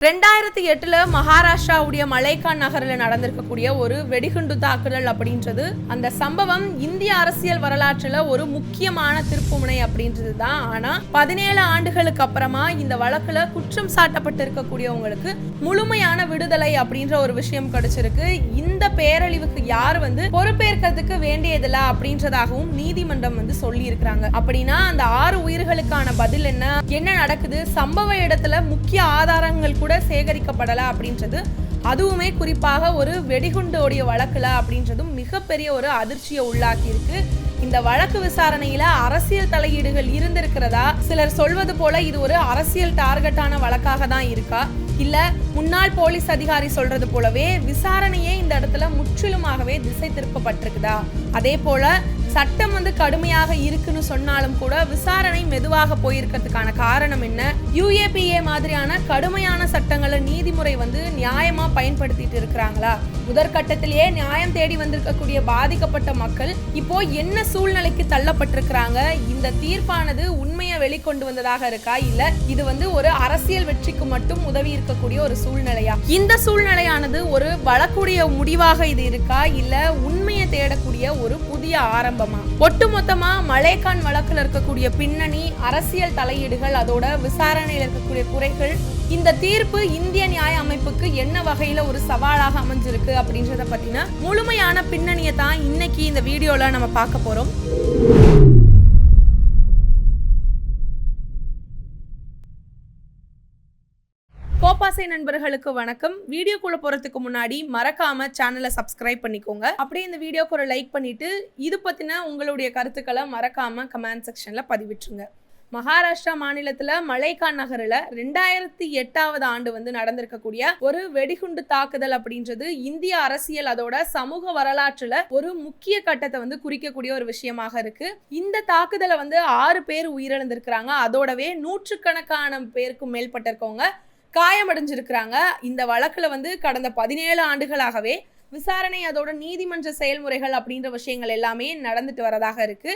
2008 மகாராஷ்டிராவுடைய மலைக்கான் நகரில் நடந்திருக்கக்கூடிய ஒரு வெடிகுண்டு தாக்குதல் அப்படின்றது அந்த சம்பவம் இந்திய அரசியல் வரலாற்றில் ஒரு முக்கியமான திருப்புமுனை அப்படின்றது தான். ஆனா 17 ஆண்டுகளுக்கு அப்புறமா இந்த வழக்குல குற்றம் சாட்டப்பட்டு இருக்கக்கூடியவங்களுக்கு முழுமையான விடுதலை அப்படின்ற ஒரு விஷயம் கிடைச்சிருக்கு. இந்த பேரழிவுக்கு யார் பொறுப்பேற்கிறதுக்கு வேண்டியதில்லை அப்படின்றதாகவும் நீதிமன்றம் சொல்லி இருக்கிறாங்க. அப்படின்னா அந்த 6 உயிர்களுக்கான பதில் என்ன நடக்குது, சம்பவ இடத்துல முக்கிய ஆதாரங்கள் கூட சேகரிக்கப்படல அப்படின்றது, அதுவுமே குறிப்பாக ஒரு வெடிகுண்டோடைய வழக்குல அப்படின்றதும் மிகப்பெரிய ஒரு அதிர்ச்சியை உள்ளாக்கி இருக்கு. இந்த வழக்கு விசாரணையில அரசியல் தலையீடுகள் இருந்திருக்கிறதா, சிலர் சொல்வது போல இது ஒரு அரசியல் டார்கெட்டான வழக்காக தான் இருக்கா, இல்ல முன்னாள் போலீஸ் அதிகாரி சொல்றது போலவே விசாரணையே இந்த இடத்துல முற்றிலுமாகவே திசை திருப்பப்பட்டிருக்குதா, அதே போல சட்டம் கடுமையாக இருக்குன்னு சொன்னாலும் கூட விசாரணை மெதுவாக போயிருக்கிறதுக்கான காரணம் என்ன, UAPA மாதிரியான கடுமையான சட்டங்களை நீதிமுறை நியாயமா பயன்படுத்திட்டு இருக்கிறாங்களா, முதற்கட்டத்திலேயே நியாயம் தேடி வந்திருக்கக்கூடிய பாதிக்கப்பட்ட மக்கள் இப்போ என்ன சூழ்நிலைக்கு தள்ளப்பட்டிருக்கிறாங்க, இந்த தீர்ப்பானது உண்மையை வெளிக்கொண்டு வந்ததாக இருக்கா, இல்ல இது ஒரு அரசியல் வெற்றிக்கு மட்டும் உதவி இருக்கக்கூடிய ஒரு சூழ்நிலையா, இந்த சூழ்நிலையானது ஒரு வழக்குடைய முடிவாக இது இருக்கா, இல்ல உண்மையை தேடக்கூடிய ஒரு புதிய ஆரம்பமா, ஒட்டுமொத்தமா மலைக்கான் வழக்குல இருக்கக்கூடிய பின்னணி, அரசியல் தலையீடுகள், அதோட விசாரணையில் இருக்கக்கூடிய குறைகள், இந்த தீர்ப்பு இந்திய நியாய அமைப்புக்கு என்ன வகையில ஒரு சவாலாக அமைஞ்சிருக்கு அப்படின்றத பத்தின முழுமையான பின்னணியை தான் இன்னைக்கு இந்த வீடியோல நம்ம பார்க்க போறோம். கோப்பாசை நண்பர்களுக்கு வணக்கம். வீடியோக்குள்ள போறதுக்கு முன்னாடி மறக்காம சேனலை சப்ஸ்கிரைப் பண்ணிக்கோங்க. அப்படியே இந்த வீடியோக்கு ஒரு லைக் பண்ணிட்டு இது பத்தின உங்களுடைய கருத்துக்களை மறக்காம கமெண்ட் செக்ஷன்ல பதிவிட்டுருங்க. மகாராஷ்டிரா மாநிலத்துல மலைக்கான் நகரில் 2008 ஆண்டு நடந்திருக்கக்கூடிய ஒரு வெடிகுண்டு தாக்குதல் அப்படின்றது இந்திய அரசியல், அதோட சமூக வரலாற்றுல ஒரு முக்கிய கட்டத்தை குறிக்கக்கூடிய ஒரு விஷயமாக இருக்கு. இந்த தாக்குதலை 6 பேர் உயிரிழந்திருக்கிறாங்க. அதோடவே நூற்றுக்கணக்கான பேருக்கும் மேற்பட்டிருக்கவங்க காயமடைஞ்சிருக்கிறாங்க. இந்த வழக்குல கடந்த 17 ஆண்டுகளாகவே விசாரணை, அதோட நீதிமன்ற செயல்முறைகள் அப்படின்ற விஷயங்கள் எல்லாமே நடந்துட்டு வரதாக இருக்கு.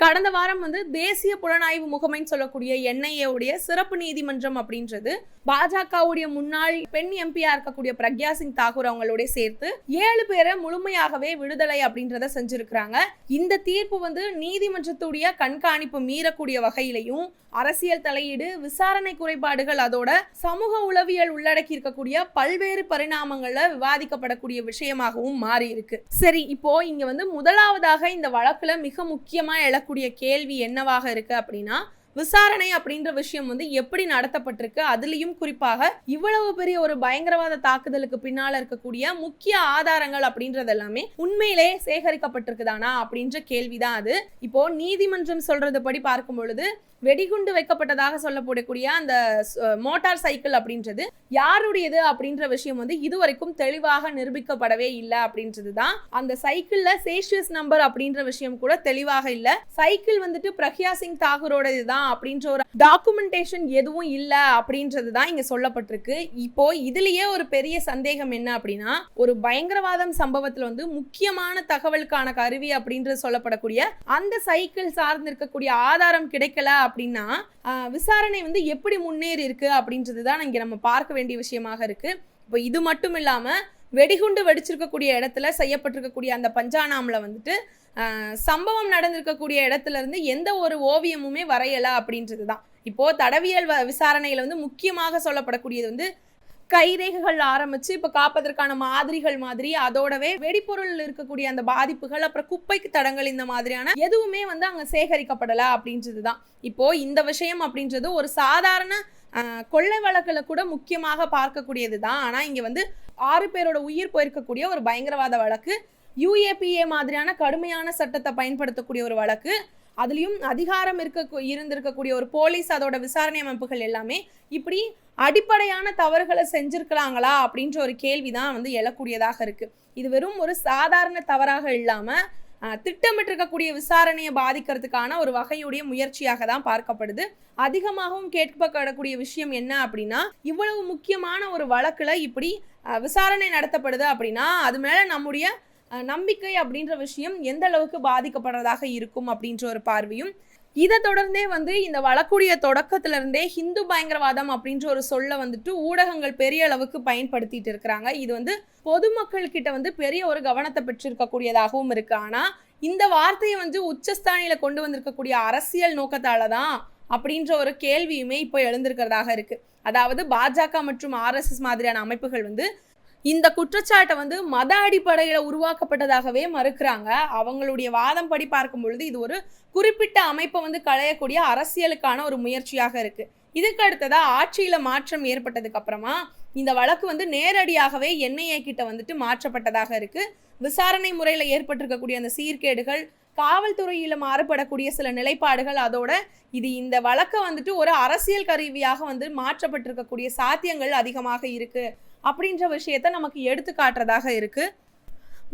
கடந்த வாரம் தேசிய புலனாய்வு முகமைன்னு சொல்லக்கூடிய NIA உடைய சிறப்பு நீதிமன்றம் அப்படின்றது பாஜகவுடைய முன்னாள் பெண் எம்பியா இருக்கக்கூடிய பிரக்யா சிங் தாக்கூர் அவங்களோட சேர்த்து 7 பேரை முழுமையாகவே விடுதலை அப்படின்றத செஞ்சிருக்கிறாங்க. இந்த தீர்ப்பு நீதிமன்றத்துடைய கண்காணிப்பு மீறக்கூடிய வகையிலையும், அரசியல் தலையீடு, விசாரணை குறைபாடுகள், அதோட சமூக உளவியல் உள்ளடக்கி இருக்கக்கூடிய பல்வேறு பரிணாமங்கள்ல விவாதிக்கப்படக்கூடிய விஷயமாகவும் மாறி இருக்கு. சரி, இப்போ இங்க முதலாவதாக இந்த வழக்குல மிக முக்கியமா எழக்கூடிய கேள்வி என்னவாக இருக்கு அப்படின்னா, விசாரணை அப்படின்ற விஷயம் எப்படி நடத்தப்பட்டிருக்கு, அதுலயும் குறிப்பாக இவ்வளவு பெரிய ஒரு பயங்கரவாத தாக்குதலுக்கு பின்னால இருக்கக்கூடிய முக்கிய ஆதாரங்கள் அப்படின்றது எல்லாமே உண்மையிலே சேகரிக்கப்பட்டிருக்குதானா அப்படின்ற கேள்விதான் அது. இப்போ நீதிமன்றம் சொல்றது படி பார்க்கும் பொழுது வெடிகுண்டு வைக்கப்பட்டதாக சொல்லப்படக்கூடிய அந்த மோட்டார் சைக்கிள் அப்படின்றது யாருடையது அப்படின்ற விஷயம் இதுவரைக்கும் தெளிவாக நிரூபிக்கப்படவே இல்லை அப்படின்றது தான். அந்த சைக்கிள்ல சேஷியஸ் நம்பர் அப்படின்ற விஷயம் கூட தெளிவாக இல்லை. சைக்கிள் பிரக்யா சிங் தாக்கூரோடது தான் அப்படின்ற ஒரு டாக்குமெண்டேஷன் எதுவும் இல்லை அப்படின்றது தான் இங்க சொல்லப்பட்டிருக்கு. இப்போ இதுலயே ஒரு பெரிய சந்தேகம் என்ன அப்படின்னா, ஒரு பயங்கரவாதம் சம்பவத்துல முக்கியமான தகவலுக்கான கருவி அப்படின்றது சொல்லப்படக்கூடிய அந்த சைக்கிள் சார்ந்திருக்கக்கூடிய ஆதாரம் கிடைக்கல அப்படின்னா விசாரணை எப்படி முன்னேறி இருக்கு அப்படின்றது தான் இங்க நம்ம பார்க்க வேண்டிய விஷயமாக இருக்கு. இப்போ இது மட்டும் இல்லாம வெடிகுண்டு வெடிச்சிருக்கக்கூடிய இடத்துல செய்யப்பட்டிருக்கக்கூடிய அந்த பஞ்சானாம்ல சம்பவம் நடந்திருக்கக்கூடிய இடத்துல இருந்து எந்த ஒரு ஓவியமுமே வரையல அப்படின்றது தான். இப்போ தடவியல் விசாரணையில முக்கியமாக சொல்லப்படக்கூடியது கைரேகைகள் ஆரம்பிச்சு இப்ப காப்பதற்கான மாதிரிகள் மாதிரி, அதோடவே வெடிப்பொருள் இருக்கக்கூடிய அந்த பாதிப்புகள், அப்புறம் குப்பைக்கு தடங்கள், இந்த மாதிரியான எதுவுமே அங்க சேகரிக்கப்படல அப்படின்றதுதான். இப்போ இந்த விஷயம் அப்படின்றது ஒரு சாதாரண கொள்ளை வழக்குல கூட முக்கியமாக பார்க்கக்கூடியது தான். ஆனா இங்க 6 பேரோட உயிர் போயிருக்கக்கூடிய ஒரு பயங்கரவாத வழக்கு, UAPA மாதிரியான கடுமையான சட்டத்தை பயன்படுத்தக்கூடிய ஒரு வழக்கு, அதுலயும் அதிகாரம் இருந்திருக்கக்கூடிய ஒரு போலீஸ், அதோட விசாரணை அமைப்புகள் எல்லாமே இப்படி அடிப்படையான தவறுகளை செஞ்சிருக்கலாங்களா அப்படின்ற ஒரு கேள்விதான் எழக்கூடியதாக இருக்கு. இது வெறும் ஒரு சாதாரண தவறாக இல்லாம திட்டமிட்டிருக்கக்கூடிய விசாரணையை பாதிக்கிறதுக்கான ஒரு வகையுடைய முயற்சியாக தான் பார்க்கப்படுது. அதிகமாகவும் கேட்கப்படக்கூடிய விஷயம் என்ன அப்படின்னா, இவ்வளவு முக்கியமான ஒரு வழக்குல இப்படி விசாரணை நடத்தப்படுது அப்படின்னா அது மேல நம்முடைய நம்பிக்கை அப்படின்ற விஷயம் எந்த அளவுக்கு பாதிக்கப்படுறதாக இருக்கும் அப்படின்ற ஒரு பார்வையும், இதை தொடர்ந்தே வந்து இந்த வழக்குடைய தொடக்கத்துல இருந்தே ஹிந்து பயங்கரவாதம் அப்படின்ற ஒரு சொல்ல வந்துட்டு ஊடகங்கள் பெரிய அளவுக்கு பயன்படுத்திட்டு இருக்கிறாங்க. இது வந்து பொதுமக்கள் கிட்ட வந்து பெரிய ஒரு கவனத்தை பெற்றிருக்கக்கூடியதாகவும் இருக்கு. ஆனா இந்த வார்த்தையை வந்து உச்சஸ்தானியில கொண்டு வந்திருக்கக்கூடிய அரசியல் நோக்கத்தாலதான் அப்படின்ற ஒரு கேள்வியுமே இப்போ எழுந்திருக்கிறதாக இருக்கு. அதாவது பாஜக மற்றும் RSS மாதிரியான அமைப்புகள் வந்து இந்த குற்றச்சாட்டை வந்து மத அடிப்படையில உருவாக்கப்பட்டதாகவே மறுக்கிறாங்க. அவங்களுடைய வாதம் படி பார்க்கும் பொழுது இது ஒரு குறிப்பிட்ட அமைப்பை வந்து களையக்கூடிய அரசியலுக்கான ஒரு முயற்சியாக இருக்கு. இதுக்கு அடுத்ததா ஆட்சியில மாற்றம் ஏற்பட்டதுக்கு அப்புறமா இந்த வழக்கு வந்து நேரடியாகவே NIA கிட்ட வந்துட்டு மாற்றப்பட்டதாக இருக்கு. விசாரணை முறையில ஏற்பட்டிருக்கக்கூடிய அந்த சீர்கேடுகள், காவல்துறையில மாறுபடக்கூடிய சில நிலைப்பாடுகள், அதோட இது இந்த வழக்கை வந்துட்டு ஒரு அரசியல் கருவியாக வந்து மாற்றப்பட்டிருக்கக்கூடிய சாத்தியங்கள் அதிகமாக இருக்கு அப்படின்ற விஷயத்த நமக்கு எடுத்து காட்டுறதாக இருக்கு.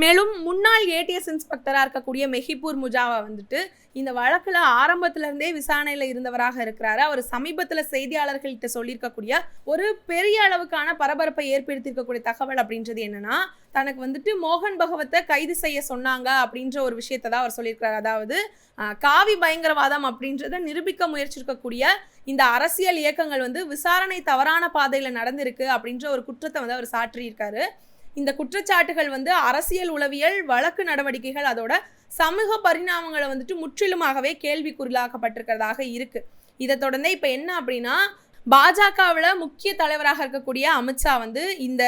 மேலும் முன்னாள் ATS இன்ஸ்பெக்டராக இருக்கக்கூடிய மெஹிபூர் முஜாவா வந்துட்டு இந்த வழக்கில் ஆரம்பத்திலிருந்தே விசாரணையில் இருந்தவராக இருக்கிறாரு. அவர் சமீபத்தில் செய்தியாளர்கள்கிட்ட சொல்லியிருக்கக்கூடிய ஒரு பெரிய அளவுக்கான பரபரப்பை ஏற்படுத்தியிருக்கக்கூடிய தகவல் அப்படின்றது என்னன்னா, தனக்கு வந்துட்டு மோகன் பகவத்தை கைது செய்ய சொன்னாங்க அப்படின்ற ஒரு விஷயத்தை தான் அவர் சொல்லியிருக்கிறார். அதாவது காவி பயங்கரவாதம் அப்படின்றத நிரூபிக்க முயற்சிருக்கக்கூடிய இந்த அரசியல் இயக்கங்கள் வந்து விசாரணை தவறான பாதையில் நடந்திருக்கு அப்படின்ற ஒரு குற்றத்தை வந்து அவர் சாற்றியிருக்காரு. இந்த குற்றச்சாட்டுகள் வந்து அரசியல் உளவியல் வழக்கு நடவடிக்கைகள் அதோட சமூக பரிணாமங்களை வந்துட்டு முற்றிலுமாகவே கேள்விக்குறியாக்கப்பட்டிருக்கிறதாக இருக்கு. இதை தொடர்ந்து இப்போ என்ன அப்படின்னா, பாஜகவில் முக்கிய தலைவராக இருக்கக்கூடிய அமித்ஷா வந்து இந்த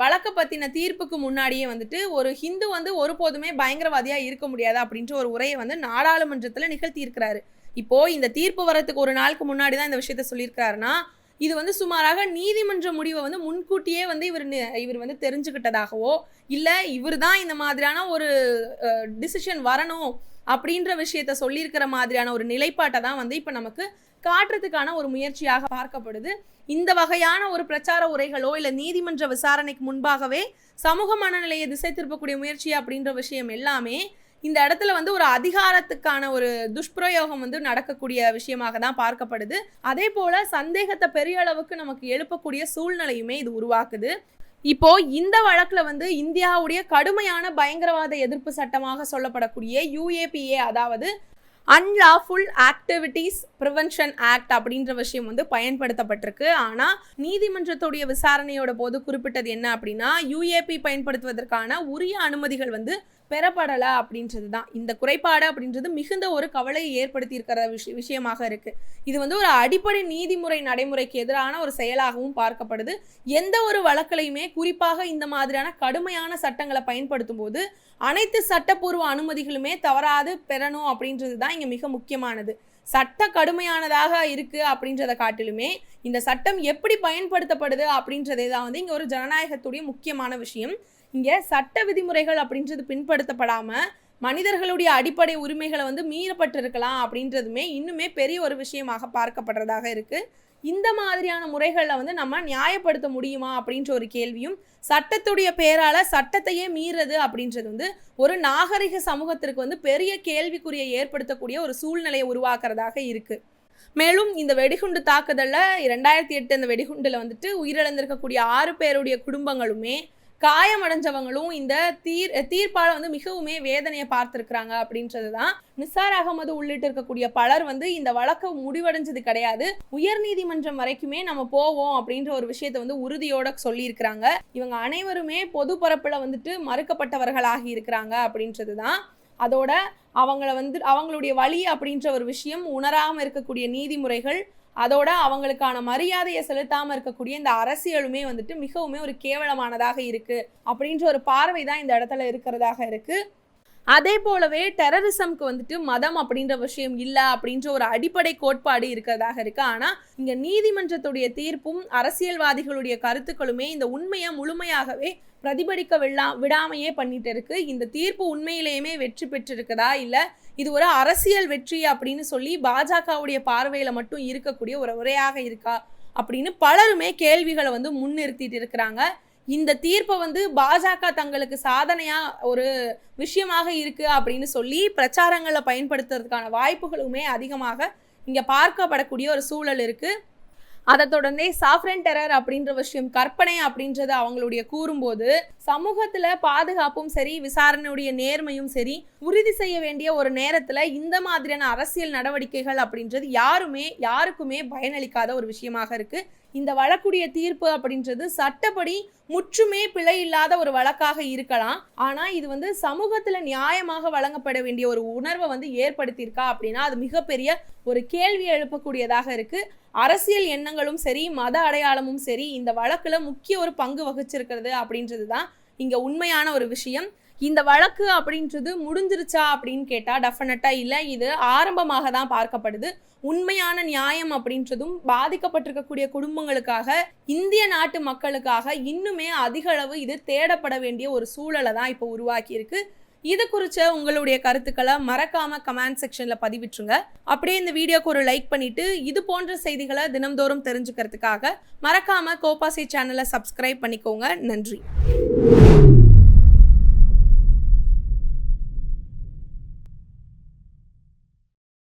வழக்கு பற்றின தீர்ப்புக்கு முன்னாடியே வந்துட்டு ஒரு ஹிந்து வந்து ஒருபோதுமே பயங்கரவாதியாக இருக்க முடியாது அப்படின்ற ஒரு உரையை வந்து நாடாளுமன்றத்தில் நிகழ்த்தியிருக்கிறாரு. இப்போ இந்த தீர்ப்பு வரத்துக்கு ஒரு நாளுக்கு முன்னாடி தான் இந்த விஷயத்த சொல்லியிருக்கிறாருன்னா, இது வந்து சுமாராக நீதிமன்ற முடிவை வந்து முன்கூட்டியே வந்து இவர் வந்து தெரிஞ்சுக்கிட்டதாகவோ இல்லை இவர் தான் இந்த மாதிரியான ஒரு டிசிஷன் வரணும் அப்படின்ற விஷயத்த சொல்லியிருக்கிற மாதிரியான ஒரு நிலைப்பாட்டை தான் வந்து இப்போ நமக்கு காட்டுறதுக்கான ஒரு முயற்சியாக பார்க்கப்படுது. இந்த வகையான ஒரு பிரச்சார உரைகளோ இல்லை நீதிமன்ற விசாரணைக்கு முன்பாகவே சமூக மனநிலையை திசை திருப்பக்கூடிய முயற்சி அப்படின்ற விஷயம் எல்லாமே இந்த இடத்துல வந்து ஒரு அதிகாரத்துக்கான ஒரு துஷ்பிரயோகம் வந்து நடக்கக்கூடிய விஷயமாக தான் பார்க்கப்படுது. அதே போல சந்தேகத்தை பெரிய அளவுக்கு நமக்கு எழுப்பக்கூடிய சூழ்நிலையுமே இது உருவாக்குது. இப்போ இந்த வழக்குல வந்து இந்தியாவுடைய கடுமையான பயங்கரவாத எதிர்ப்பு சட்டமாக சொல்லப்படக்கூடிய UAPA, அதாவது அன்லாஃபுல் ஆக்டிவிட்டீஸ் ப்ரிவென்ஷன் ஆக்ட் அப்படின்ற விஷயம் வந்து பயன்படுத்தப்பட்டிருக்கு. ஆனால் நீதிமன்றத்துடைய விசாரணையோட போது குறிப்பிட்டது என்ன அப்படின்னா, UAP பயன்படுத்துவதற்கான உரிய அனுமதிகள் வந்து பெறப்படலை அப்படின்றது தான். இந்த குறைபாடு அப்படின்றது மிகுந்த ஒரு கவலையை ஏற்படுத்தி இருக்கிற விஷயமாக இருக்கு. இது வந்து ஒரு அடிப்படை நீதிமுறை நடைமுறைக்கு எதிரான ஒரு செயலாகவும் பார்க்கப்படுது. எந்த ஒரு வழக்கிலையுமே குறிப்பாக இந்த மாதிரியான கடுமையான சட்டங்களை பயன்படுத்தும் போது அனைத்து சட்டப்பூர்வ அனுமதிகளுமே தவறாது பெறணும் அப்படின்றது தான் இங்க மிக முக்கியமானது. சட்ட கடுமையானதாக இருக்கு அப்படின்றத காட்டிலுமே இந்த சட்டம் எப்படி பயன்படுத்தப்படுது அப்படின்றதே தான் வந்து இங்க ஒரு ஜனநாயகத்துடைய முக்கியமான விஷயம். இங்க சட்ட விதிமுறைகள் அப்படின்றது பின்படுத்தப்படாம மனிதர்களுடைய அடிப்படை உரிமைகளை வந்து மீறப்பட்டிருக்கலாம் அப்படின்றதுமே இன்னுமே பெரிய ஒரு விஷயமாக பார்க்கப்படுறதாக இருக்கு. இந்த மாதிரியான முறைகளில் வந்து நம்ம நியாயப்படுத்த முடியுமா அப்படின்ற ஒரு கேள்வியும், சட்டத்துடைய பேரால சட்டத்தையே மீறது அப்படின்றது வந்து ஒரு நாகரிக சமூகத்திற்கு வந்து பெரிய கேள்விக்குறியை ஏற்படுத்தக்கூடிய ஒரு சூழ்நிலையை உருவாக்குறதாக இருக்கு. மேலும் இந்த வெடிகுண்டு தாக்குதல்ல 2008 அந்த வெடிகுண்டுல வந்துட்டு உயிரிழந்திருக்கக்கூடிய 6 பேருடைய குடும்பங்களுமே காயமடைஞ்சவங்களும் இந்த தீர்ப்பால வந்து மிகவுமே வேதனையை பார்த்திருக்கிறாங்க அப்படின்றது தான். நிசார் அகமது உள்ளிட்டு இருக்கக்கூடிய பலர் வந்து இந்த வழக்கு முடிவடைஞ்சது கிடையாது, உயர் நீதிமன்றம் வரைக்குமே நம்ம போவோம் அப்படின்ற ஒரு விஷயத்தை வந்து உறுதியோட சொல்லியிருக்கிறாங்க. இவங்க அனைவருமே பொது பரப்புல வந்துட்டு மறுக்கப்பட்டவர்களாகி இருக்கிறாங்க அப்படின்றது தான். அதோட அவங்களுடைய வழி அப்படின்ற ஒரு விஷயம் உணராம இருக்கக்கூடிய நீதிமுறைகள், அதோட அவங்களுக்கான மரியாதையை செலுத்தாம இருக்கக்கூடிய இந்த அரசியலுமே வந்துட்டு மிகவுமே ஒரு கேவலமானதாக இருக்கு அப்படின்ற ஒரு பார்வை தான் இந்த இடத்துல இருக்கிறதாக இருக்கு. அதே போலவே டெரரிசம்க்கு வந்துட்டு மதம் அப்படின்ற விஷயம் இல்லை அப்படின்ற ஒரு அடிப்படை கோட்பாடு இருக்கிறதாக இருக்கு. ஆனா இங்க நீதிமன்றத்துடைய தீர்ப்பும் அரசியல்வாதிகளுடைய கருத்துக்களுமே இந்த உண்மையை முழுமையாகவே பிரதிபலிக்க விடாமையே பண்ணிட்டு இருக்கு. இந்த தீர்ப்பு உண்மையிலேயுமே வெற்றி பெற்றிருக்குதா இல்ல இது ஒரு அரசியல் வெற்றி அப்படின்னு சொல்லி பாஜகவுடைய பார்வையில மட்டும் இருக்கக்கூடிய ஒரு உரையாக இருக்கா அப்படின்னு பலருமே கேள்விகளை வந்து முன்னிறுத்திட்டு இருக்கிறாங்க. இந்த தீர்ப்பை வந்து பாஜக தங்களுக்கு சாதனையா ஒரு விஷயமாக இருக்கு அப்படின்னு சொல்லி பிரச்சாரங்களை பயன்படுத்துறதுக்கான வாய்ப்புகளுமே அதிகமாக இங்க பார்க்கப்படக்கூடிய ஒரு சூழல் இருக்கு. அதை தொடர்ந்தே சாஃப்ரன் டெரர் அப்படின்ற விஷயம் கற்பனை அப்படின்றத அவங்களுடைய கூறும்போது சமூகத்துல பாதுகாப்பும் சரி விசாரணையுடைய நேர்மையும் சரி உறுதி செய்ய வேண்டிய ஒரு நேரத்துல இந்த மாதிரியான அரசியல் நடவடிக்கைகள் அப்படின்றது யாருக்குமே பயனளிக்காத ஒரு விஷயமாக இருக்கு. இந்த வழக்குடைய தீர்ப்பு அப்படின்றது சட்டப்படி முற்றுமே பிழை இல்லாத ஒரு வழக்காக இருக்கலாம். ஆனா இது சமூகத்துல நியாயமாக வழங்கப்பட வேண்டிய ஒரு உணர்வை ஏற்படுத்தியிருக்கா அப்படின்னா அது மிகப்பெரிய ஒரு கேள்வி எழுப்பக்கூடியதாக இருக்கு. அரசியல் எண்ணங்களும் சரி மத அடையாளமும் சரி இந்த வழக்குல முக்கிய ஒரு பங்கு வகிச்சிருக்கிறது அப்படின்றது தான் இங்க உண்மையான ஒரு விஷயம். இந்த வழக்கு அப்படின்றது முடிஞ்சிருச்சா அப்படின்னு கேட்டா டெஃபினட்டா இல்லை, இது ஆரம்பமாக தான் பார்க்கப்படுது. உண்மையான நியாயம் அப்படின்றதும் பாதிக்கப்பட்டிருக்கக்கூடிய குடும்பங்களுக்காக இந்திய நாட்டு மக்களுக்காக இன்னுமே அதிக அளவு இது தேடப்பட வேண்டிய ஒரு சூழலை தான் இப்போ உருவாக்கி இருக்கு. இது குறித்த உங்களுடைய கருத்துக்களை மறக்காம கமெண்ட் செக்ஷன்ல பதிவிட்டுருங்க. அப்படியே இந்த வீடியோக்கு ஒரு லைக் பண்ணிட்டு இது போன்ற செய்திகளை தினம்தோறும் தெரிஞ்சுக்கிறதுக்காக மறக்காம கோபாசை சேனலை சப்ஸ்கிரைப் பண்ணிக்கோங்க. நன்றி.